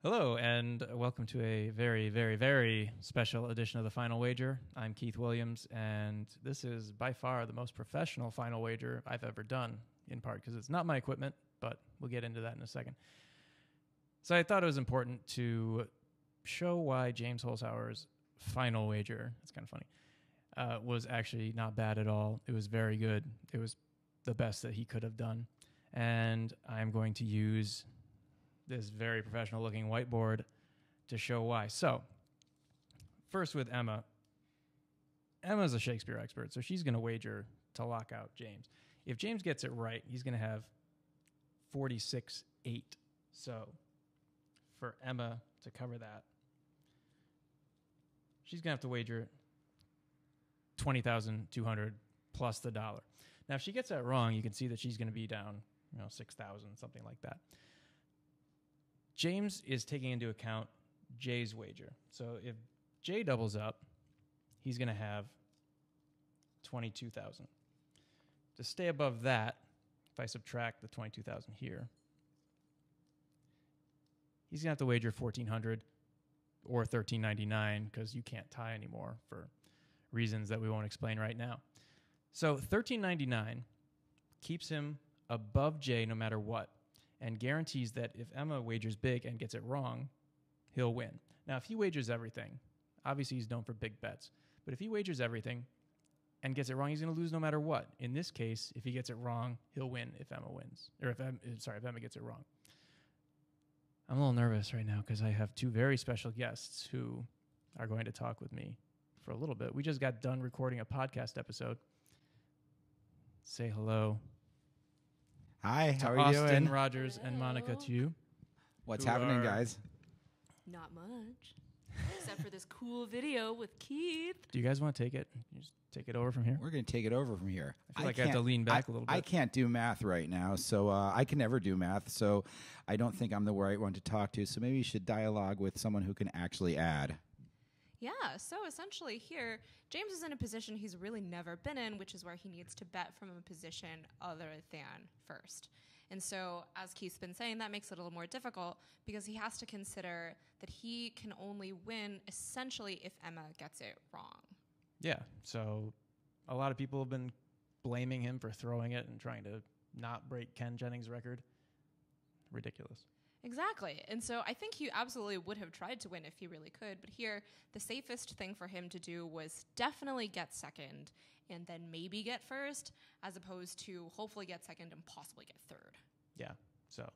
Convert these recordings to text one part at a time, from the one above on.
Hello, and welcome to a very, very, very special edition of the Final Wager. I'm Keith Williams, and this is by far the most professional Final Wager I've ever done, in part because it's not my equipment, but we'll get into that in a second. So I thought it was important to show why James Holzhauer's Final Wager, it's kind of funny, was actually not bad at all. It was very good. It was the best that he could have done. And I'm going to use this very professional looking whiteboard to show why. So first with Emma. Emma's a Shakespeare expert, so she's going to wager to lock out James. If James gets it right, he's going to have 46-8. So for Emma to cover that, she's going to have to wager $20,200 plus the dollar. Now, if she gets that wrong, you can see that she's going to be down, $6,000, something like that. James is taking into account Jay's wager. So if Jay doubles up, he's going to have $22,000. To stay above that, if I subtract the $22,000 here, he's going to have to wager $1,400 or $1,399 because you can't tie anymore for reasons that we won't explain right now. So $1,399 keeps him above Jay no matter what, and guarantees that if Emma wagers big and gets it wrong, he'll win. Now, if he wagers everything, obviously he's known for big bets, but if he wagers everything and gets it wrong, he's going to lose no matter what. In this case, if he gets it wrong, he'll win if Emma wins, or if Emma gets it wrong. I'm a little nervous right now because I have two very special guests who are going to talk with me for a little bit. We just got done recording a podcast episode. Say hello. Hi, how are you Austin, doing? Rogers, Hello. and Monica Tew. What's who happening, are- guys? Not much. Except for this cool video with Keith. Do you guys want to take it? You just take it over from here? We're going to take it over from here. I feel like I have to can't- lean back a little I bit. can't do math right now, so I can never do math, so I don't think I'm the right one to talk to, so maybe you should dialogue with someone who can actually add. Yeah, so essentially here, James is in a position he's really never been in, which is where he needs to bet from a position other than first. And so, as Keith's been saying, that makes it a little more difficult because he has to consider that he can only win essentially if Emma gets it wrong. Yeah. So a lot of people have been blaming him for throwing it and trying to not break Ken Jennings' record. Ridiculous. Exactly. And so I think he absolutely would have tried to win if he really could. But here, the safest thing for him to do was definitely get second and then maybe get first, as opposed to hopefully get second and possibly get third. Yeah. So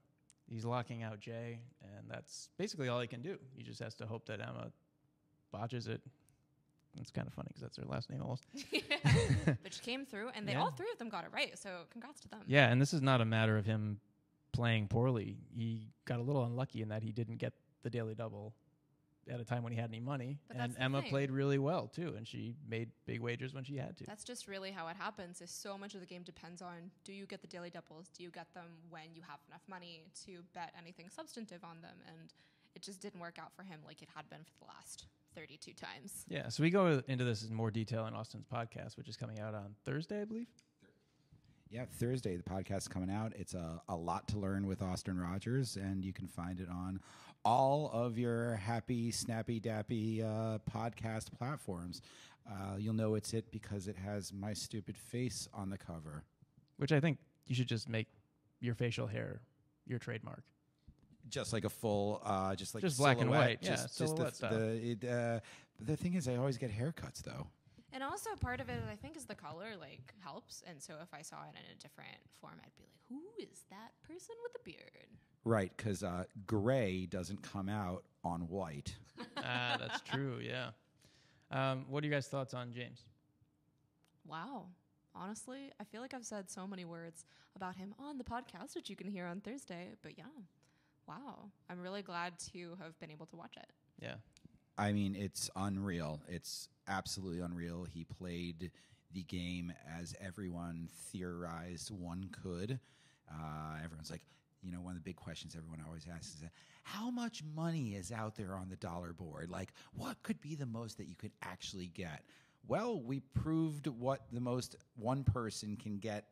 he's locking out Jay, and that's basically all he can do. He just has to hope that Emma botches it. It's kind of funny because that's her last name almost. But she came through, and Yeah. all three of them got it right. So congrats to them. Yeah, and this is not a matter of him playing poorly. He got a little unlucky in that he didn't get the daily double at a time when he had any money. But And that's the Emma thing. played really well, too, and she made big wagers when she had to. That's just really how it happens. Is so much of the game depends on, do you get the daily doubles? Do you get them when you have enough money to bet anything substantive on them? And it just didn't work out for him like it had been for the last 32 times. Yeah, so we go into this in more detail in Austin's podcast, which is coming out on Thursday, I believe. Yeah, Thursday, the podcast is coming out. It's a lot to learn with Austin Rogers, and you can find it on all of your happy, snappy-dappy podcast platforms. You'll know it's it because it has my stupid face on the cover. Which I think you should just make your facial hair your trademark. Just like a full, just black and silhouette. white, yeah, silhouette style. The thing is, I always get haircuts, though. And also part of it, I think, is the color helps. And so if I saw it in a different form, I'd be like, who is that person with a beard? Right, because gray doesn't come out on white. That's true, yeah. What are you guys' thoughts on James? Wow. Honestly, I feel like I've said so many words about him on the podcast, which you can hear on Thursday. But yeah, wow. I'm really glad to have been able to watch it. Yeah. I mean, it's unreal. It's absolutely unreal. He played the game as everyone theorized one could. Everyone's like, one of the big questions everyone always asks is, how much money is out there on the dollar board? Like, what could be the most that you could actually get? Well, we proved what the most one person can get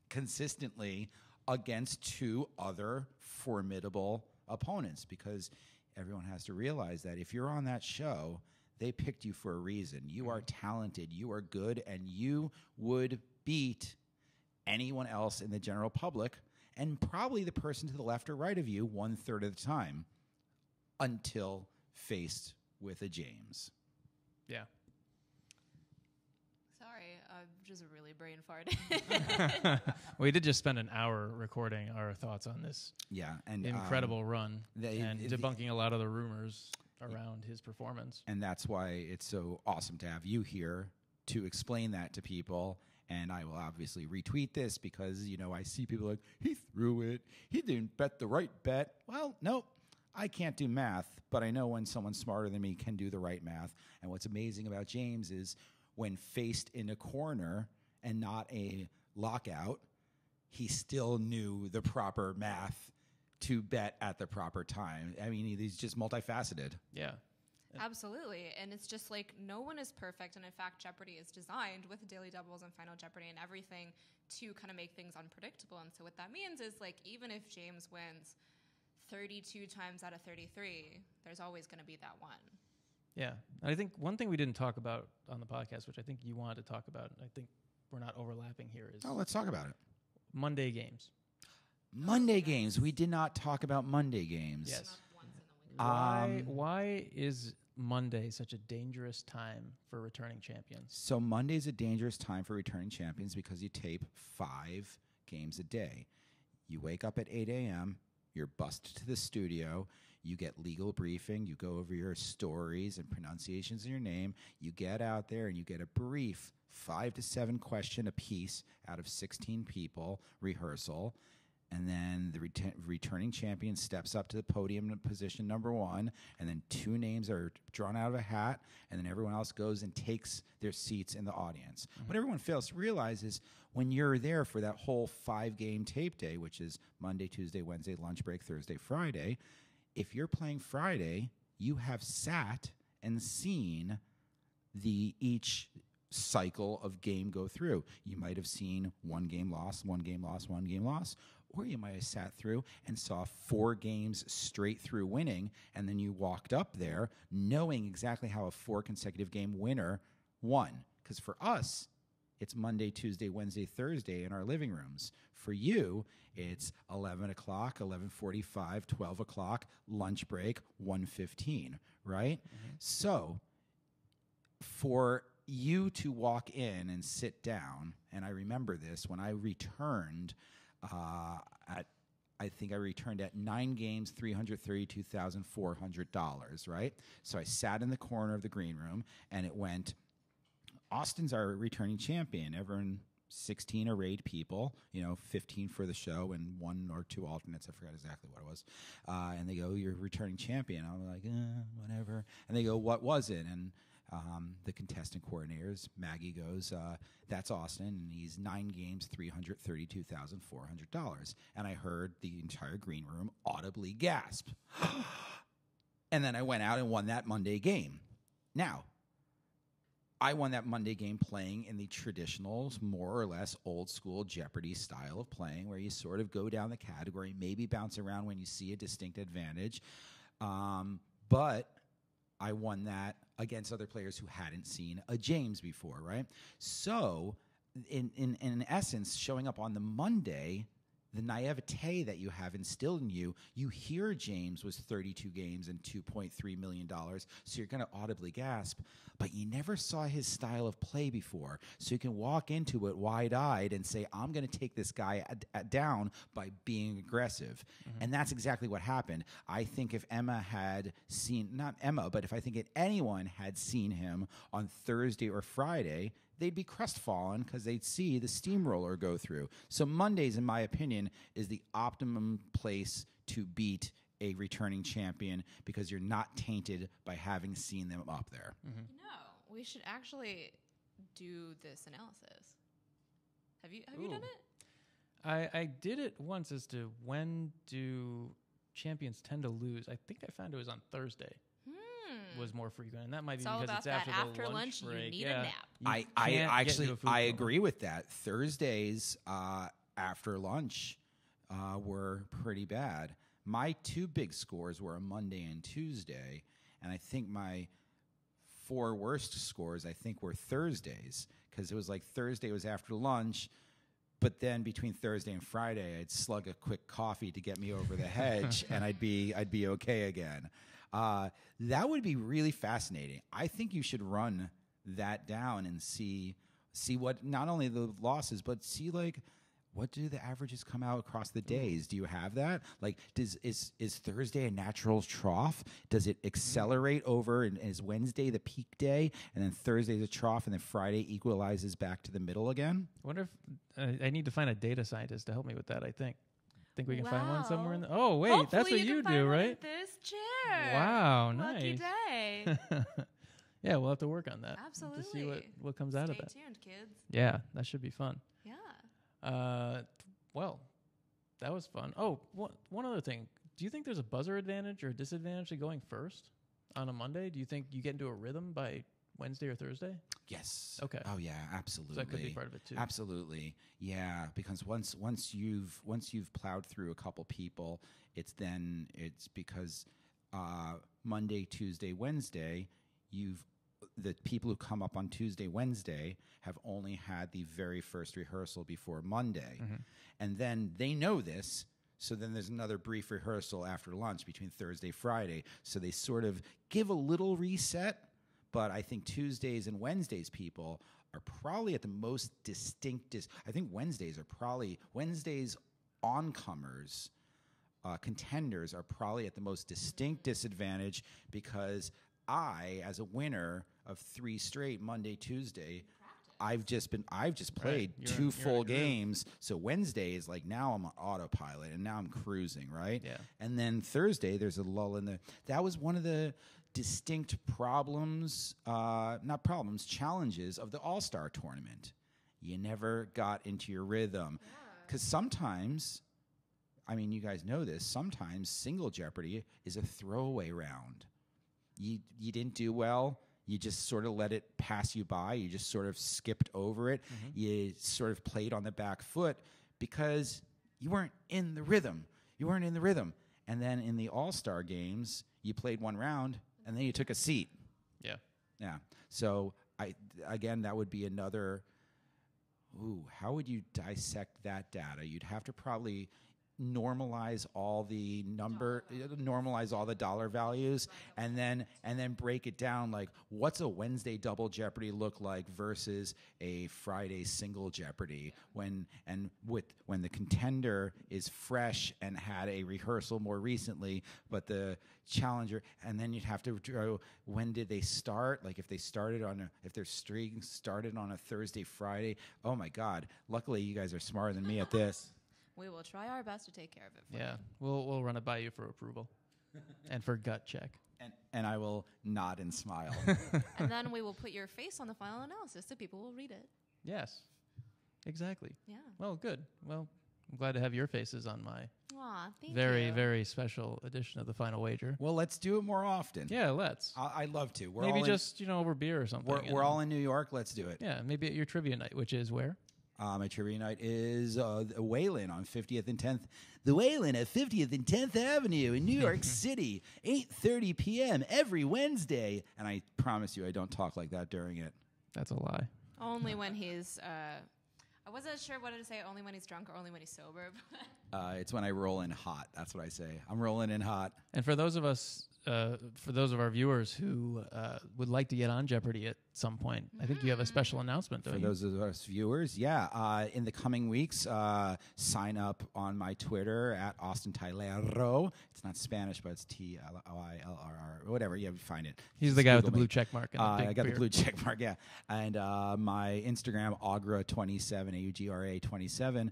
consistently against two other formidable opponents, because everyone has to realize that if you're on that show, they picked you for a reason. You are talented, you are good, and you would beat anyone else in the general public and probably the person to the left or right of you 1/3 of the time until faced with a James. Yeah. Sorry, I'm just really brain farted. We did just spend an hour recording our thoughts on this And incredible run and debunking a lot of the rumors around his performance. And that's why it's so awesome to have you here to explain that to people. And I will obviously retweet this because, I see people like, he threw it. He didn't bet the right bet. Well, nope. I can't do math, but I know when someone smarter than me can do the right math. And what's amazing about James is when faced in a corner and not a lockout, he still knew the proper math to bet at the proper time. I mean, he's just multifaceted. Yeah. Absolutely. And it's just like no one is perfect. And in fact, Jeopardy is designed with Daily Doubles and Final Jeopardy and everything to kind of make things unpredictable. And so what that means is like even if James wins 32 times out of 33, there's always going to be that one. Yeah. And I think one thing we didn't talk about on the podcast, which I think you wanted to talk about, and I think we're not overlapping here, is let's talk about it. Monday games. Monday games. We did not talk about Monday games. Yes. Once in a window. Why is Monday such a dangerous time for returning champions? So Monday's a dangerous time for returning champions because you tape 5 games a day. You wake up at 8 a.m., you're busted to the studio, you get legal briefing, you go over your stories and pronunciations of your name, you get out there and you get a brief 5 to 7 question a piece out of 16 people rehearsal. And then the returning champion steps up to the podium in position number 1, and then 2 names are drawn out of a hat, and then everyone else goes and takes their seats in the audience. What everyone fails to realize is when you're there for that whole 5-game tape day, which is Monday, Tuesday, Wednesday, lunch break, Thursday, Friday, if you're playing Friday, you have sat and seen each cycle of game go through. You might have seen 1 game loss, 1 game loss, 1 game loss, or you might have sat through and saw 4 games straight through winning, and then you walked up there knowing exactly how a 4 consecutive game winner won. Because for us, it's Monday, Tuesday, Wednesday, Thursday in our living rooms. For you, it's 11 o'clock, 11:45, 12 o'clock, lunch break, 1:15, right? So for you to walk in and sit down, and I remember this when I returned I think I returned at 9 games, $332,400, right? So I sat in the corner of the green room, and it went, Austin's our returning champion. Everyone, 16 arrayed people, 15 for the show and 1 or 2 alternates. I forgot exactly what it was. And they go, you're returning champion. I'm like, whatever. And they go, what was it? And the contestant coordinators, Maggie goes, that's Austin, and he's 9 games, $332,400. And I heard the entire green room audibly gasp. And then I went out and won that Monday game. Now, I won that Monday game playing in the traditional, more or less old school Jeopardy style of playing, where you sort of go down the category, maybe bounce around when you see a distinct advantage. But I won that against other players who hadn't seen a James before, right? So, in essence, showing up on the Monday, the naivete that you have instilled in you, you hear James was 32 games and $2.3 million, so you're going to audibly gasp, but you never saw his style of play before. So you can walk into it wide-eyed and say, I'm going to take this guy down by being aggressive. And that's exactly what happened. I think if Emma had seen, not Emma, but if I think if anyone had seen him on Thursday or Friday, they'd be crestfallen because they'd see the steamroller go through. So Mondays, in my opinion, is the optimum place to beat a returning champion because you're not tainted by having seen them up there. We should actually do this analysis. Have you done it? I did it once as to when do champions tend to lose. I think I found it was on Thursday. Was more frequent, and that might be because about it's that after the lunch break. you need a nap. I actually agree with that. Thursdays after lunch were pretty bad. my two big scores were a Monday and Tuesday, and I think my 4 worst scores, I think, were Thursdays, because it was like Thursday was after lunch, but then between Thursday and Friday, I'd slug a quick coffee to get me over the hedge, and I'd be okay again. That would be really fascinating. I think you should run that down and see what, not only the losses, but see like what do the averages come out across the days? Do you have that? Like, is Thursday a natural trough? Does it accelerate over, and is Wednesday the peak day, and then Thursday the trough, and then Friday equalizes back to the middle again? I wonder if I need to find a data scientist to help me with that. I think we can find one somewhere in the. Oh wait, Hopefully that's what you do, right? In this chair. Wow, Lucky nice. day. Yeah, we'll have to work on that. Absolutely. To see what comes out of that. Stay tuned, kids. Yeah, that should be fun. Yeah. Well, that was fun. Oh, one other thing. Do you think there's a buzzer advantage or a disadvantage to going first on a Monday? Do you think you get into a rhythm by Wednesday or Thursday? Yes. Okay. Oh yeah, absolutely. So that could be part of it too. Absolutely. Yeah, because once you've plowed through a couple people, it's because Monday, Tuesday, Wednesday, the people who come up on Tuesday, Wednesday have only had the very first rehearsal before Monday. Mm-hmm. And then they know this, so then there's another brief rehearsal after lunch between Thursday, Friday. So they sort of give a little reset, but I think Tuesdays and Wednesdays people are probably at the most distinct. I think Wednesdays oncomers, contenders are probably at the most distinct disadvantage, because I, as a winner of 3 straight Monday, Tuesday, I've just played Right. 2 You're full in a groove. games. So Wednesday is like, now I'm on autopilot and now I'm cruising, right? Yeah. And then Thursday, there's a lull in the. That was one of the distinct challenges of the All-Star tournament. You never got into your rhythm, because sometimes, I mean, you guys know this. Sometimes single Jeopardy is a throwaway round. You didn't do well. You just sort of let it pass you by. You just sort of skipped over it. Mm-hmm. You sort of played on the back foot because you weren't in the rhythm. And then in the All-Star games, you played one round, and then you took a seat. Yeah. Yeah. So, that would be another, how would you dissect that data? You'd have to probably normalize all the dollar values, and then break it down, like what's a Wednesday double Jeopardy look like versus a Friday single Jeopardy, when the contender is fresh and had a rehearsal more recently, but the challenger, and then you'd have to go, when did they start? Like if their streak started on a Thursday, Friday. Oh my God! Luckily, you guys are smarter than me at this. We will try our best to take care of it for you. Yeah. We'll run it by you for approval and for gut check. And I will nod and smile. And then we will put your face on the final analysis so people will read it. Yes. Exactly. Yeah. Well, good. Well, I'm glad to have your faces on my Aw, thank very, you. very special edition of the Final Wager. Well, let's do it more often. Yeah, let's. I'd love to. Maybe just, over beer or something. We're all in New York. Let's do it. Yeah, maybe at your trivia night, which is where? My trivia night is the Whalen on 50th and 10th. The Whalen at 50th and 10th Avenue in New York City, 8:30 p.m. every Wednesday. And I promise you, I don't talk like that during it. That's a lie. Only when he's, I wasn't sure what to say, only when he's drunk or only when he's sober. It's when I roll in hot. That's what I say. I'm rolling in hot. And for those of our viewers who would like to get on Jeopardy at some point, I think you have a special announcement, don't For you? those of us viewers, yeah. In the coming weeks, sign up on my Twitter at Austin Tailero. It's not Spanish, but it's TLOILRR, whatever. You find it. He's the guy with the blue check mark. And the big I got beard. the blue check mark, yeah. And my Instagram, Augra27, AUGRA27.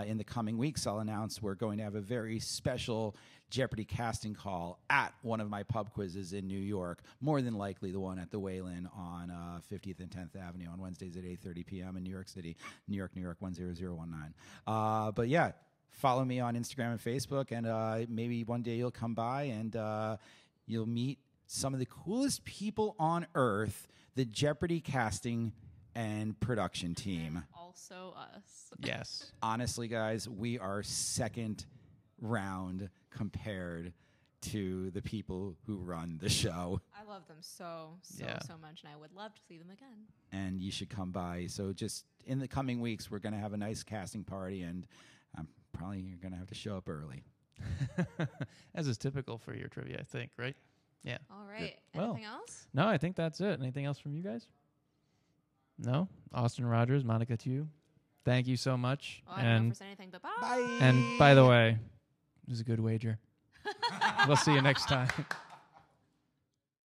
In the coming weeks, I'll announce we're going to have a very special Jeopardy casting call at one of my pub quizzes in New York, more than likely the one at the Whalen on 50th and 10th Avenue on Wednesdays at 8:30 p.m. in New York City, New York 10019. But yeah, follow me on Instagram and Facebook, and maybe one day you'll come by and you'll meet some of the coolest people on earth, the Jeopardy casting and production team. Also us. Yes. Honestly, guys, we are second round compared to the people who run the show. I love them so much, and I would love to see them again. And you should come by. So just in the coming weeks, we're going to have a nice casting party, and probably you're going to have to show up early. As is typical for your trivia, I think, right? Yeah. All right. Good. Anything else? No, I think that's it. Anything else from you guys? No? Austin Rogers, Monica Tew, thank you so much. Oh, I don't know if there's anything, but bye. Bye. And by the way, it was a good wager. We'll see you next time.